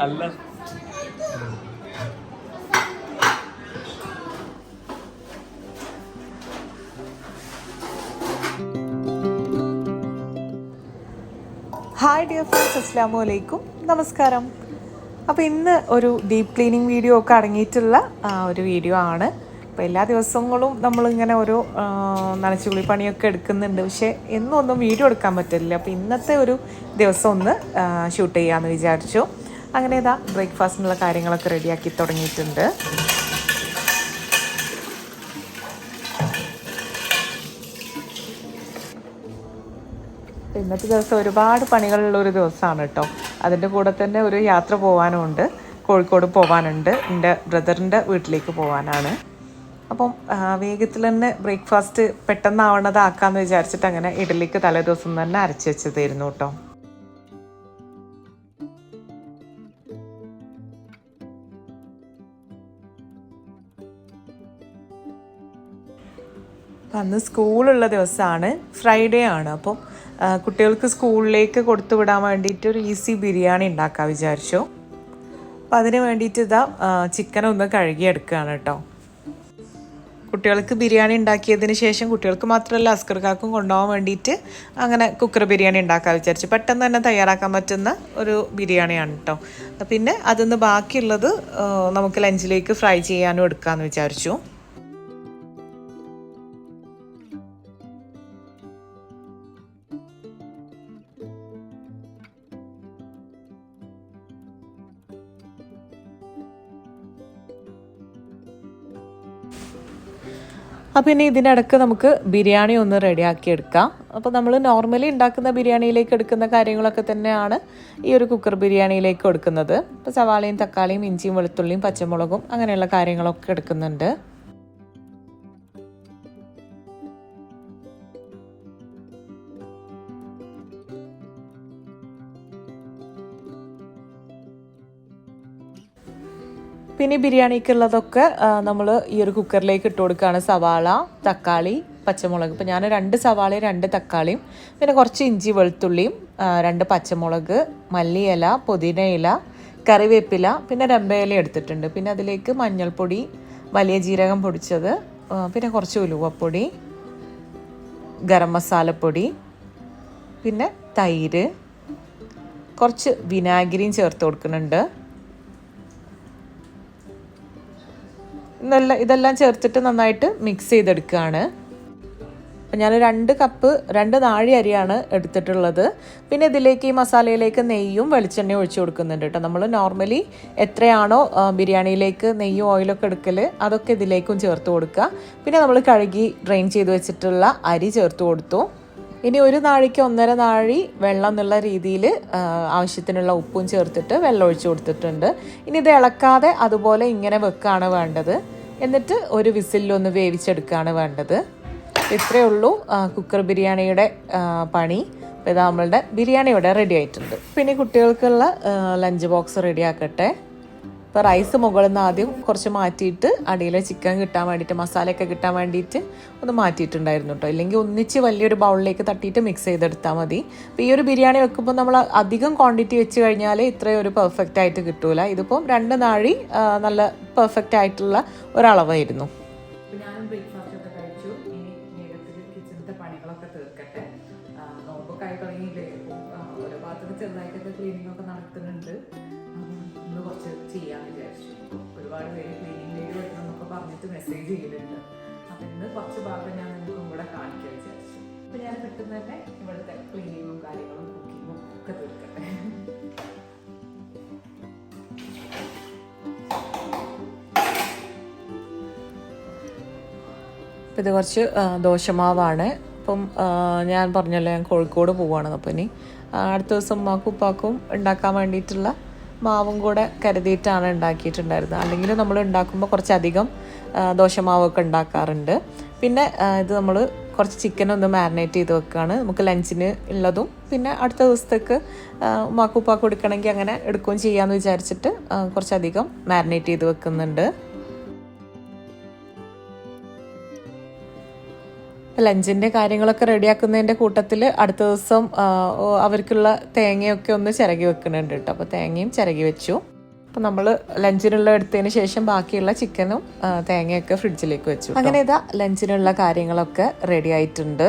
അല്ല hi dear friends, അസ്സലാമു അലൈക്കും, നമസ്കാരം. അപ്പോൾ ഇന്ന് ഒരു ഡീപ്പ് ക്ലീനിങ് വീഡിയോ ഒക്കെ അടങ്ങിയിട്ടുള്ള ഒരു വീഡിയോ ആണ്. അപ്പോൾ എല്ലാ ദിവസങ്ങളും നമ്മളിങ്ങനെ ഓരോ നനച്ചുകുളി പണിയൊക്കെ എടുക്കുന്നുണ്ട്, പക്ഷേ എന്നൊന്നും വീഡിയോ എടുക്കാൻ പറ്റില്ല. അപ്പോൾ ഇന്നത്തെ ഒരു ദിവസം ഒന്ന് ഷൂട്ട് ചെയ്യാമെന്ന് വിചാരിച്ചു. അങ്ങനെ ഇതാ ബ്രേക്ക്ഫാസ്റ്റിനുള്ള കാര്യങ്ങളൊക്കെ റെഡിയാക്കി തുടങ്ങിയിട്ടുണ്ട്. ഇന്നത്തെ ദിവസം ഒരുപാട് പണികളുള്ളൊരു ദിവസമാണ് കേട്ടോ. അതിൻ്റെ കൂടെ തന്നെ ഒരു യാത്ര പോകാനുമുണ്ട്, കോഴിക്കോട് പോകാനുണ്ട്, എൻ്റെ ബ്രദറിൻ്റെ വീട്ടിലേക്ക് പോകാനാണ്. അപ്പം വേഗത്തിൽ തന്നെ ബ്രേക്ക്ഫാസ്റ്റ് പെട്ടെന്നാവണതാക്കാമെന്ന് വിചാരിച്ചിട്ട് അങ്ങനെ ഇഡലിക്ക് തലേ ദിവസം തന്നെ അരച്ച് വെച്ചതായിരുന്നു കേട്ടോ. അന്ന് സ്കൂളുള്ള ദിവസമാണ്, ഫ്രൈഡേ ആണ്. അപ്പം കുട്ടികൾക്ക് സ്കൂളിലേക്ക് കൊടുത്തു വിടാൻ വേണ്ടിയിട്ട് ഒരു ഈസി ബിരിയാണി ഉണ്ടാക്കാൻ വിചാരിച്ചു. അപ്പം അതിന് വേണ്ടിയിട്ട് ഇതാ ചിക്കനൊന്ന് കഴുകിയെടുക്കുകയാണ് കേട്ടോ. കുട്ടികൾക്ക് ബിരിയാണി ഉണ്ടാക്കിയതിന് ശേഷം കുട്ടികൾക്ക് മാത്രമല്ല അസ്കർക്കാർക്കും കൊണ്ടുപോകാൻ വേണ്ടിയിട്ട് അങ്ങനെ കുക്കർ ബിരിയാണി ഉണ്ടാക്കാൻ വിചാരിച്ചു. പെട്ടെന്ന് തന്നെ തയ്യാറാക്കാൻ പറ്റുന്ന ഒരു ബിരിയാണിയാണ് കേട്ടോ. പിന്നെ അതിന്ന് ബാക്കിയുള്ളത് നമുക്ക് ലഞ്ചിലേക്ക് ഫ്രൈ ചെയ്യാനും എടുക്കാമെന്ന് വിചാരിച്ചു. അപ്പോൾ ഇനി ഇതിനിടക്ക് നമുക്ക് ബിരിയാണി ഒന്ന് റെഡിയാക്കി എടുക്കാം. അപ്പോൾ നമ്മൾ നോർമലി ഉണ്ടാക്കുന്ന ബിരിയാണിയിലേക്ക് എടുക്കുന്ന കാര്യങ്ങളൊക്കെ തന്നെയാണ് ഈ ഒരു കുക്കർ ബിരിയാണിയിലേക്ക് എടുക്കുന്നത്. ഇപ്പോൾ സവാളയും തക്കാളിയും ഇഞ്ചിയും വെളുത്തുള്ളിയും പച്ചമുളകും അങ്ങനെയുള്ള കാര്യങ്ങളൊക്കെ എടുക്കുന്നുണ്ട്. പിന്നെ ബിരിയാണിക്കുള്ളതൊക്കെ നമ്മൾ ഈ ഒരു കുക്കറിലേക്ക് ഇട്ട് കൊടുക്കുകയാണ്. സവാള, തക്കാളി, പച്ചമുളക്. ഇപ്പോൾ ഞാൻ 2 സവാളയും 2 തക്കാളിയും പിന്നെ കുറച്ച് ഇഞ്ചി വെളുത്തുള്ളിയും 2 പച്ചമുളക്, മല്ലിയില, പുതിനയില, കറിവേപ്പില, പിന്നെ രമ്പയില എടുത്തിട്ടുണ്ട്. പിന്നെ അതിലേക്ക് മഞ്ഞൾപ്പൊടി, വലിയ ജീരകം പൊടിച്ചത്, പിന്നെ കുറച്ച് ഉലുവപ്പൊടി, ഗരം മസാലപ്പൊടി, പിന്നെ തൈര്, കുറച്ച് വിനാഗിരിയും ചേർത്ത് കൊടുക്കുന്നുണ്ട്. ഇതെല്ലാം ചേർത്തിട്ട് നന്നായിട്ട് മിക്സ് ചെയ്തെടുക്കുകയാണ്. അപ്പം ഞാൻ 2 കപ്പ് 2 നാഴി അരിയാണ് എടുത്തിട്ടുള്ളത്. പിന്നെ ഇതിലേക്ക് ഈ മസാലയിലേക്ക് നെയ്യും വെളിച്ചെണ്ണയും ഒഴിച്ച് കൊടുക്കുന്നുണ്ട് കേട്ടോ. നമ്മൾ നോർമലി എത്രയാണോ ബിരിയാണിയിലേക്ക് നെയ്യും ഓയിലൊക്കെ എടുക്കൽ അതൊക്കെ ഇതിലേക്കും ചേർത്ത് കൊടുക്കുക. പിന്നെ നമ്മൾ കഴുകി ഡ്രെയിൻ ചെയ്ത് വെച്ചിട്ടുള്ള അരി ചേർത്ത് കൊടുത്തു. ഇനി 1 നാഴിക്ക് 1.5 നാഴി വെള്ളം എന്നുള്ള രീതിയിൽ ആവശ്യത്തിനുള്ള ഉപ്പും ചേർത്തിട്ട് വെള്ളം ഒഴിച്ച് കൊടുത്തിട്ടുണ്ട്. ഇനി ഇത് ഇളക്കാതെ അതുപോലെ ഇങ്ങനെ വെക്കുകയാണ് വേണ്ടത്. എന്നിട്ട് ഒരു വിസിലൊന്ന് വേവിച്ചെടുക്കുകയാണ് വേണ്ടത്. ഇത്രയേ ഉള്ളൂ കുക്കർ ബിരിയാണിയുടെ പണി. അപ്പോൾ ഇത് നമ്മളുടെ ബിരിയാണി ഇവിടെ റെഡി ആയിട്ടുണ്ട്. പിന്നെ കുട്ടികൾക്കുള്ള ലഞ്ച് ബോക്സ് റെഡി ആക്കട്ടെ. ഇപ്പോൾ റൈസ് മുകളിൽ നിന്ന് ആദ്യം കുറച്ച് മാറ്റിയിട്ട് അടിയിൽ ചിക്കൻ കിട്ടാൻ വേണ്ടിയിട്ട് മസാലയൊക്കെ കിട്ടാൻ വേണ്ടിയിട്ട് ഒന്ന് മാറ്റിയിട്ടുണ്ടായിരുന്നു കേട്ടോ. ഇല്ലെങ്കിൽ ഒന്നിച്ച് വലിയൊരു ബൗളിലേക്ക് തട്ടിയിട്ട് മിക്സ് ചെയ്തെടുത്താൽ മതി. അപ്പോൾ ഈ ഒരു ബിരിയാണി വെക്കുമ്പോൾ നമ്മൾ അധികം ക്വാണ്ടിറ്റി വെച്ച് കഴിഞ്ഞാൽ ഇത്രയും ഒരു പെർഫെക്റ്റ് ആയിട്ട് കിട്ടൂല. ഇതിപ്പം 2 നാഴി നല്ല പെർഫെക്റ്റ് ആയിട്ടുള്ള ഒരളവായിരുന്നു. ഞാനും ബ്രേക്ക്ഫാസ്റ്റ് ഒക്കെ കഴിച്ചു. ഇനി വേഗത്തിൽ കിച്ചണത്തെ പണികളൊക്കെ തീർക്കട്ടെ. നോമ്പൊക്കെ ആയി തുടങ്ങിയില്ലേ, ഓരോ ഭാഗത്തൊക്കെ ചെറുതായിട്ടൊക്കെ ക്ലീനിങ് ഒക്കെ നടത്തുന്നുണ്ട്. കുറച്ച് ചെയ്യാമെന്ന് വിചാരിച്ചു. ഒരുപാട് പേര് ക്ലീനിങ് വീഡിയോ എന്നൊക്കെ പറഞ്ഞിട്ട് മെസ്സേജ് ചെയ്യുന്നുണ്ട്. അപ്പം ഇന്ന് കുറച്ച് ഭാഗം ഞാൻ നിങ്ങൾക്കും കൂടെ കാണിക്കാൻ വിചാരിച്ചു. അപ്പം ഞാൻ പെട്ടെന്ന് തന്നെ ഇവിടുത്തെ ക്ലീനിങ്ങും കാര്യങ്ങളും കുക്കിങ്ങും ഒക്കെ തീർക്കട്ടെ. അപ്പം ഇത് കുറച്ച് ദോശമാവാണ്. അപ്പം ഞാൻ പറഞ്ഞല്ലോ ഞാൻ കോഴിക്കോട് പോവുകയാണ്. അപ്പം ഇനി അടുത്ത ദിവസം ഉമ്മാക്കും ഉപ്പാക്കും ഉണ്ടാക്കാൻ വേണ്ടിയിട്ടുള്ള മാവും കൂടെ കരുതിയിട്ടാണ് ഉണ്ടാക്കിയിട്ടുണ്ടായിരുന്നത്. അല്ലെങ്കിൽ നമ്മൾ ഉണ്ടാക്കുമ്പോൾ കുറച്ചധികം ദോശമാവൊക്കെ ഉണ്ടാക്കാറുണ്ട്. പിന്നെ ഇത് നമ്മൾ കുറച്ച് ചിക്കൻ ഒന്ന് മാരിനേറ്റ് ചെയ്ത് വെക്കുകയാണ്. നമുക്ക് ലഞ്ചിന് ഉള്ളതും പിന്നെ അടുത്ത ദിവസത്തേക്ക് ഉമ്മാക്കും ഉപ്പാക്കും കൊടുക്കണമെങ്കിൽ അങ്ങനെ എടുക്കുകയും ചെയ്യാമെന്ന് വിചാരിച്ചിട്ട് കുറച്ചധികം മാരിനേറ്റ് ചെയ്ത് വെക്കുന്നുണ്ട്. ലഞ്ചിൻ്റെ കാര്യങ്ങളൊക്കെ റെഡിയാക്കുന്നതിൻ്റെ കൂട്ടത്തിൽ അടുത്ത ദിവസം അവർക്കുള്ള തേങ്ങയൊക്കെ ഒന്ന് ചിരകി വെക്കുന്നുണ്ട് കേട്ടോ. അപ്പോൾ തേങ്ങയും ചിരകി വെച്ചു. അപ്പോൾ നമ്മൾ ലഞ്ചിനുള്ള എടുത്തതിന് ശേഷം ബാക്കിയുള്ള ചിക്കനും തേങ്ങയൊക്കെ ഫ്രിഡ്ജിലേക്ക് വെച്ചു. അങ്ങനെ ഇതാ ലഞ്ചിനുള്ള കാര്യങ്ങളൊക്കെ റെഡി ആയിട്ടുണ്ട്.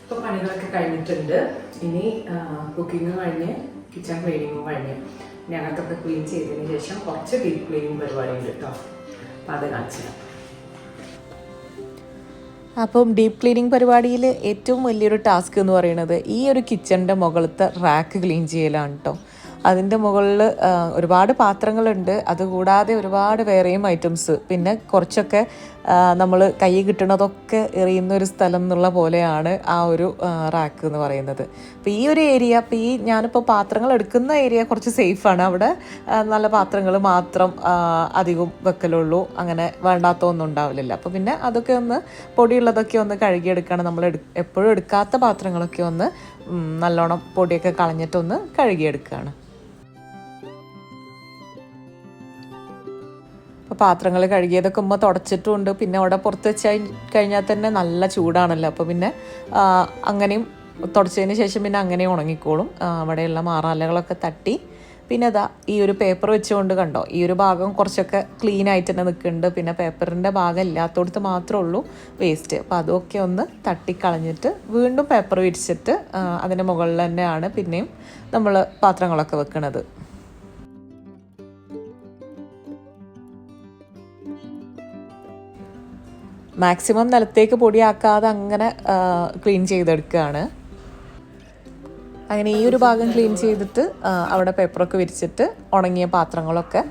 ഇപ്പോൾ പണികളൊക്കെ കഴിഞ്ഞിട്ടുണ്ട്. ഇനി കുക്കിംഗ് കഴിഞ്ഞ് കിച്ചൺ ക്ലീനിങ്ങും കഴിഞ്ഞ് ഞങ്ങൾക്കൊക്കെ ക്ലീൻ ചെയ്തതിന് ശേഷം കുറച്ച് ഡീപ്പ് ക്ലീനിങ് പരിപാടിയുണ്ട് കേട്ടോ. അപ്പോൾ അത് കാണിച്ചു. അപ്പം ഡീപ്പ് ക്ലീനിങ് പരിപാടിയിൽ ഏറ്റവും വലിയൊരു ടാസ്ക് എന്ന് പറയുന്നത് ഈ ഒരു കിച്ചണിൻ്റെ മുകളിലത്തെ റാക്ക് ക്ലീൻ ചെയ്യലാണ് കേട്ടോ. അതിൻ്റെ മുകളിൽ ഒരുപാട് പാത്രങ്ങളുണ്ട്. അതുകൂടാതെ ഒരുപാട് വേറെയും ഐറ്റംസ്, പിന്നെ കുറച്ചൊക്കെ നമ്മൾ കൈ കിട്ടുന്നതൊക്കെ എറിയുന്ന ഒരു സ്ഥലം എന്നുള്ള പോലെയാണ് ആ ഒരു റാക്ക് എന്ന് പറയുന്നത്. അപ്പോൾ ഈ ഒരു ഏരിയ, ഇപ്പോൾ ഞാനിപ്പോൾ പാത്രങ്ങൾ എടുക്കുന്ന ഏരിയ കുറച്ച് സേഫാണ്. അവിടെ നല്ല പാത്രങ്ങൾ മാത്രം അധികം വെക്കലുള്ളൂ, അങ്ങനെ വേണ്ടാത്തൊന്നും ഉണ്ടാവില്ല. അപ്പോൾ പിന്നെ അതൊക്കെ ഒന്ന് പൊടിയുള്ളതൊക്കെ ഒന്ന് കഴുകിയെടുക്കണം. നമ്മൾ എപ്പോഴും എടുക്കാത്ത പാത്രങ്ങളൊക്കെ ഒന്ന് നല്ലോണം പൊടിയൊക്കെ കളഞ്ഞിട്ടൊന്ന് കഴുകിയെടുക്കുകയാണ്. അപ്പോൾ പാത്രങ്ങൾ കഴുകിയതൊക്കെ ഉമ്മ തുടച്ചിട്ടുമുണ്ട്. പിന്നെ അവിടെ പുറത്ത് വെച്ച് കഴിഞ്ഞാൽ തന്നെ നല്ല ചൂടാണല്ലോ. അപ്പോൾ പിന്നെ അങ്ങനെയും തുടച്ചതിന് ശേഷം പിന്നെ അങ്ങനെ ഉണങ്ങിക്കോളും. അവിടെയുള്ള മാറാലകളൊക്കെ തട്ടി പിന്നെ അതാ ഈ ഒരു പേപ്പർ വെച്ചുകൊണ്ട് കണ്ടോ, ഈ ഒരു ഭാഗം കുറച്ചൊക്കെ ക്ലീൻ ആയിട്ട് തന്നെ നിൽക്കുന്നുണ്ട്. പിന്നെ പേപ്പറിൻ്റെ ഭാഗം ഇല്ലാത്തടത്ത് മാത്രമേ ഉള്ളൂ വേസ്റ്റ്. അപ്പോൾ അതൊക്കെ ഒന്ന് തട്ടിക്കളഞ്ഞിട്ട് വീണ്ടും പേപ്പർ വിരിച്ചിട്ട് അതിൻ്റെ മുകളിൽ തന്നെയാണ് പിന്നെയും നമ്മൾ പാത്രങ്ങളൊക്കെ വെക്കുന്നത്. മാക്സിമം നിലത്തേക്ക് പൊടിയാക്കാതെ അങ്ങനെ ക്ലീൻ ചെയ്തെടുക്കുകയാണ്. അങ്ങനെ ഈ ഒരു ഭാഗം ക്ലീൻ ചെയ്തിട്ട് അവിടെ പേപ്പറൊക്കെ വിരിച്ചിട്ട് ഉണങ്ങിയ പാത്രങ്ങളൊക്കെ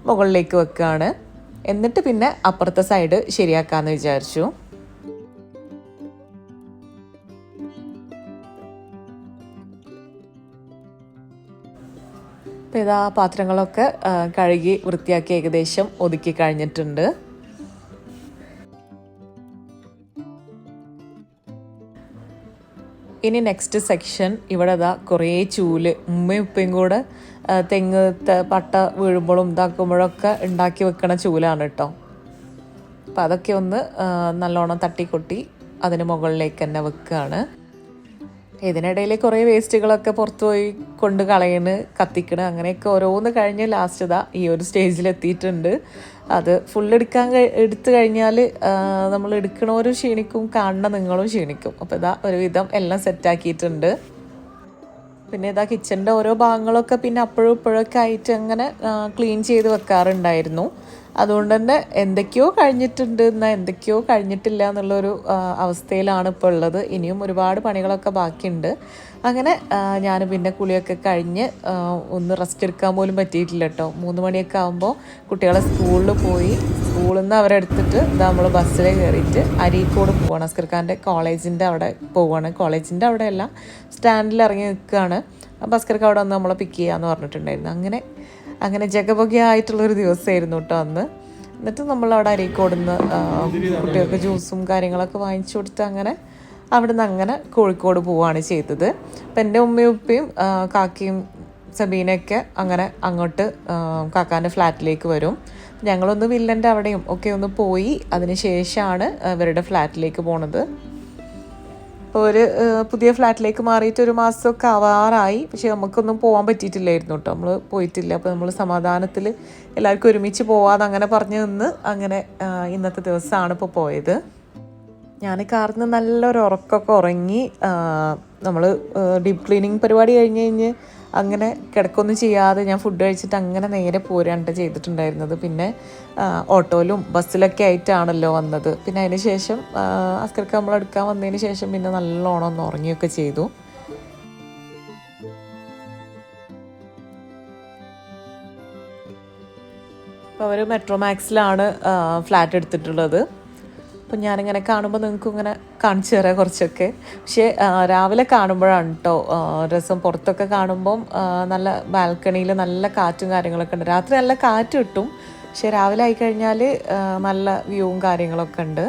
മുകളിലേക്ക് വെക്കുകയാണ്. എന്നിട്ട് പിന്നെ അപ്പുറത്തെ സൈഡ് ശരിയാക്കാമെന്ന് വിചാരിച്ചു. അപ്പോൾ ഇതാ പാത്രങ്ങളൊക്കെ കഴുകി വൃത്തിയാക്കി ഏകദേശം ഒതുക്കി കഴിഞ്ഞിട്ടുണ്ട്. ഇനി നെക്സ്റ്റ് സെക്ഷൻ, ഇവിടെ ഇതാ കുറേ ചൂല് ഉമ്മയും ഉപ്പയും കൂടെ തെങ്ങ് പട്ട വീഴുമ്പോഴും ഇതാക്കുമ്പോഴൊക്കെ ഉണ്ടാക്കി വെക്കണ ചൂലാണ് കേട്ടോ. അപ്പം അതൊക്കെ ഒന്ന് നല്ലോണം തട്ടിക്കൊട്ടി അതിന് മുകളിലേക്ക് തന്നെ വെക്കുകയാണ്. ഇതിനിടയിൽ കുറേ വേസ്റ്റുകളൊക്കെ പുറത്തു പോയി കൊണ്ട് കളയണ്, കത്തിക്കണ്, അങ്ങനെയൊക്കെ ഓരോന്ന് കഴിഞ്ഞ് ലാസ്റ്റ് ഇതാ ഈ ഒരു സ്റ്റേജിലെത്തിയിട്ടുണ്ട്. അത് എടുത്തു കഴിഞ്ഞാൽ നമ്മൾ എടുക്കണവരും ക്ഷീണിക്കും, കാണുന്ന നിങ്ങളും ക്ഷീണിക്കും. അപ്പോൾ ഇതാ ഒരുവിധം എല്ലാം സെറ്റാക്കിയിട്ടുണ്ട്. പിന്നെ ഇതാ കിച്ചണിൻ്റെ ഓരോ ഭാഗങ്ങളൊക്കെ പിന്നെ അപ്പോഴും ഇപ്പോഴൊക്കെ ആയിട്ട് അങ്ങനെ ക്ലീൻ ചെയ്ത് വെക്കാറുണ്ടായിരുന്നു. അതുകൊണ്ട് തന്നെ എന്തൊക്കെയോ കഴിഞ്ഞിട്ടുണ്ട് എന്നാൽ എന്തൊക്കെയോ കഴിഞ്ഞിട്ടില്ല എന്നുള്ളൊരു അവസ്ഥയിലാണ് ഇപ്പോൾ ഉള്ളത്. ഇനിയും ഒരുപാട് പണികളൊക്കെ ബാക്കിയുണ്ട്. അങ്ങനെ ഞാൻ പിന്നെ കുളിയൊക്കെ കഴിഞ്ഞ് ഒന്ന് റെസ്റ്റ് എടുക്കാൻ പോലും പറ്റിയിട്ടില്ല കേട്ടോ. 3 മണിയൊക്കെ ആകുമ്പോൾ കുട്ടികളെ സ്കൂളിൽ പോയി, സ്കൂളിൽ നിന്ന് അവരെടുത്തിട്ട് നമ്മൾ ബസ്സിൽ കയറിയിട്ട് അരീക്കോട് പോവുകയാണ്. അസ്കർഖാൻ്റെ കോളേജിൻ്റെ അവിടെ പോവുകയാണ്. കോളേജിൻ്റെ അവിടെയല്ല, സ്റ്റാൻഡിൽ ഇറങ്ങി നിൽക്കുകയാണ്. അസ്കർക്ക് അവിടെ വന്ന് നമ്മളെ പിക്ക് ചെയ്യാമെന്ന് പറഞ്ഞിട്ടുണ്ടായിരുന്നു. അങ്ങനെ ജഗബഗയായിട്ടുള്ളൊരു ദിവസമായിരുന്നു കേട്ടോ അന്ന്. എന്നിട്ട് നമ്മളവിടെ അരീക്കോടുന്ന് കുട്ടികൾക്ക് ജ്യൂസും കാര്യങ്ങളൊക്കെ വാങ്ങിച്ചു കൊടുത്ത് അങ്ങനെ അവിടുന്ന് അങ്ങനെ കോഴിക്കോട് പോവുകയാണ് ചെയ്തത്. അപ്പം എൻ്റെ ഉമ്മയും ഉപ്പയും കാക്കയും സബീനയൊക്കെ അങ്ങനെ അങ്ങോട്ട് കാക്കാൻ്റെ ഫ്ലാറ്റിലേക്ക് വരും. ഞങ്ങളൊന്ന് വില്ലൻ്റെ അവിടെയും ഒക്കെ ഒന്ന് പോയി അതിന് ശേഷമാണ് ഇവരുടെ ഫ്ലാറ്റിലേക്ക് പോണത്. ഒരു പുതിയ ഫ്ലാറ്റിലേക്ക് മാറിയിട്ട് 1 മാസമൊക്കെ ആവാറായി. പക്ഷേ നമുക്കൊന്നും പോകാൻ പറ്റിയിട്ടില്ലായിരുന്നു കേട്ടോ. നമ്മൾ പോയിട്ടില്ല. അപ്പോൾ നമ്മൾ സമാധാനത്തിൽ എല്ലാവർക്കും ഒരുമിച്ച് പോവാതെ അങ്ങനെ പറഞ്ഞു നിന്ന് അങ്ങനെ ഇന്നത്തെ ദിവസമാണ് ഇപ്പോൾ പോയത്. ഞാൻ കാറിൽ നിന്ന് നല്ലൊരു ഉറക്കമൊക്കെ ഉറങ്ങി. നമ്മൾ ഡീപ്പ് ക്ലീനിങ് പരിപാടി കഴിഞ്ഞ് അങ്ങനെ കിടക്കൊന്നും ചെയ്യാതെ ഞാൻ ഫുഡ് കഴിച്ചിട്ട് അങ്ങനെ നേരെ പോരാണ്ട് ചെയ്തിട്ടുണ്ടായിരുന്നത്. പിന്നെ ഓട്ടോയിലും ബസ്സിലൊക്കെ ആയിട്ടാണല്ലോ വന്നത്. പിന്നെ അതിന് ശേഷം അസ്കർക്ക് നമ്മൾ എടുക്കാൻ വന്നതിന് ശേഷം പിന്നെ നല്ലോണം ഒന്ന് ഉറങ്ങിയൊക്കെ ചെയ്തു. അപ്പോൾ അവർ മെട്രോമാക്സിലാണ് ഫ്ലാറ്റ് എടുത്തിട്ടുള്ളത്. അപ്പം ഞാനിങ്ങനെ കാണുമ്പോൾ നിങ്ങൾക്ക് ഇങ്ങനെ കാണിച്ചു തരാം കുറച്ചൊക്കെ. പക്ഷേ രാവിലെ കാണുമ്പോഴാണ് കേട്ടോ രസം. പുറത്തൊക്കെ കാണുമ്പം നല്ല ബാൽക്കണിയിൽ നല്ല കാറ്റും കാര്യങ്ങളൊക്കെ ഉണ്ട്. രാത്രി നല്ല കാറ്റ് കിട്ടും, പക്ഷെ രാവിലെ ആയിക്കഴിഞ്ഞാൽ നല്ല വ്യൂവും കാര്യങ്ങളൊക്കെ ഉണ്ട്.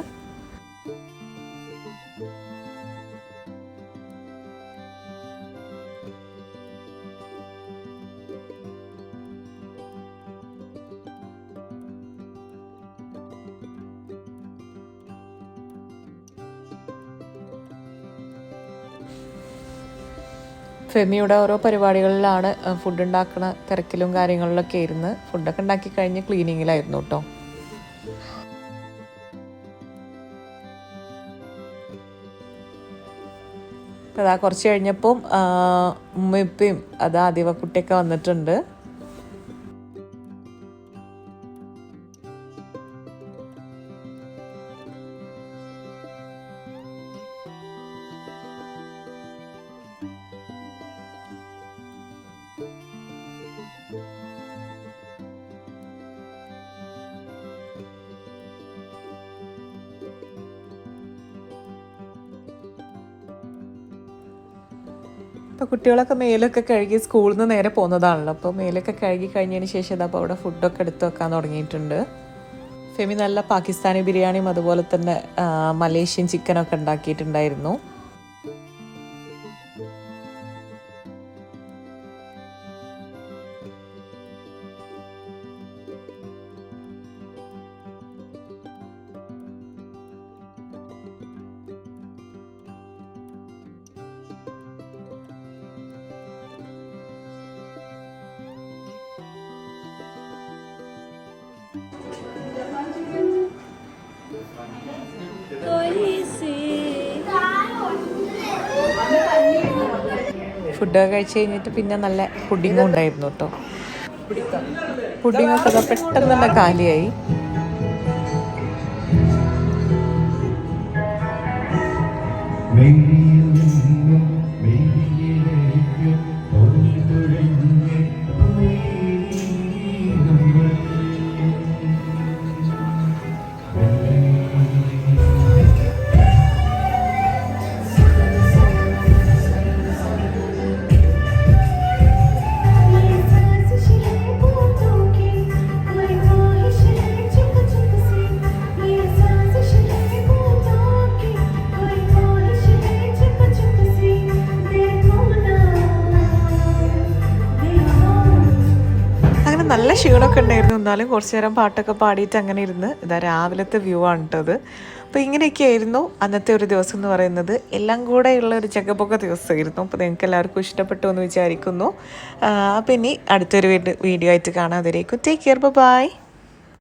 ഫെമിയുടെ ഓരോ പരിപാടികളിലാണ് ഫുഡ് ഉണ്ടാക്കുന്ന തിരക്കിലും കാര്യങ്ങളിലൊക്കെ ഇരുന്ന് ഫുഡൊക്കെ ഉണ്ടാക്കി കഴിഞ്ഞ് ക്ലീനിങ്ങിലായിരുന്നു കേട്ടോ. അതാ കുറച്ച് കഴിഞ്ഞപ്പം ഉമ്മയും അത് ആദിവക്കുട്ടിയൊക്കെ വന്നിട്ടുണ്ട്. ഇപ്പോൾ കുട്ടികളൊക്കെ മേലൊക്കെ കഴുകി സ്കൂളിൽ നിന്ന് നേരെ പോകുന്നതാണല്ലോ. അപ്പോൾ മേലൊക്കെ കഴുകി കഴിഞ്ഞതിന് ശേഷം ഇതപ്പോൾ അവിടെ ഫുഡൊക്കെ എടുത്ത് വെക്കാൻ തുടങ്ങിയിട്ടുണ്ട്. ഫെമി നല്ല പാകിസ്ഥാനി ബിരിയാണിയും അതുപോലെ തന്നെ മലേഷ്യൻ ചിക്കനൊക്കെ ഉണ്ടാക്കിയിട്ടുണ്ടായിരുന്നു. ഫുഡൊക്കെ കഴിച്ച് കഴിഞ്ഞിട്ട് പിന്നെ നല്ല പുഡിങ്ങും ഉണ്ടായിരുന്നു കേട്ടോ. പുഡിങ്ങൊക്കെ പെട്ടെന്ന് തന്നെ കാലിയായി. നല്ല ക്ഷീണമൊക്കെ ഉണ്ടായിരുന്നു. എന്നാലും കുറച്ച് നേരം പാട്ടൊക്കെ പാടിയിട്ട് അങ്ങനെ ഇരുന്ന് ഇതാ രാവിലത്തെ വ്യൂ ആണ് കേട്ടത്. അപ്പോൾ ഇങ്ങനെയൊക്കെ ആയിരുന്നു അന്നത്തെ ഒരു ദിവസം എന്ന് പറയുന്നത്. എല്ലാം കൂടെ ഉള്ള ഒരു ചക്കപ്പൊക്ക ദിവസമായിരുന്നു. അപ്പോൾ നിങ്ങൾക്ക് എല്ലാവർക്കും ഇഷ്ടപ്പെട്ടു എന്ന് വിചാരിക്കുന്നു. അപ്പോൾ ഇനി അടുത്തൊരു വീഡിയോ ആയിട്ട് കാണാം. അതിലേക്കും ടേക്ക് കെയർ, ബൈ.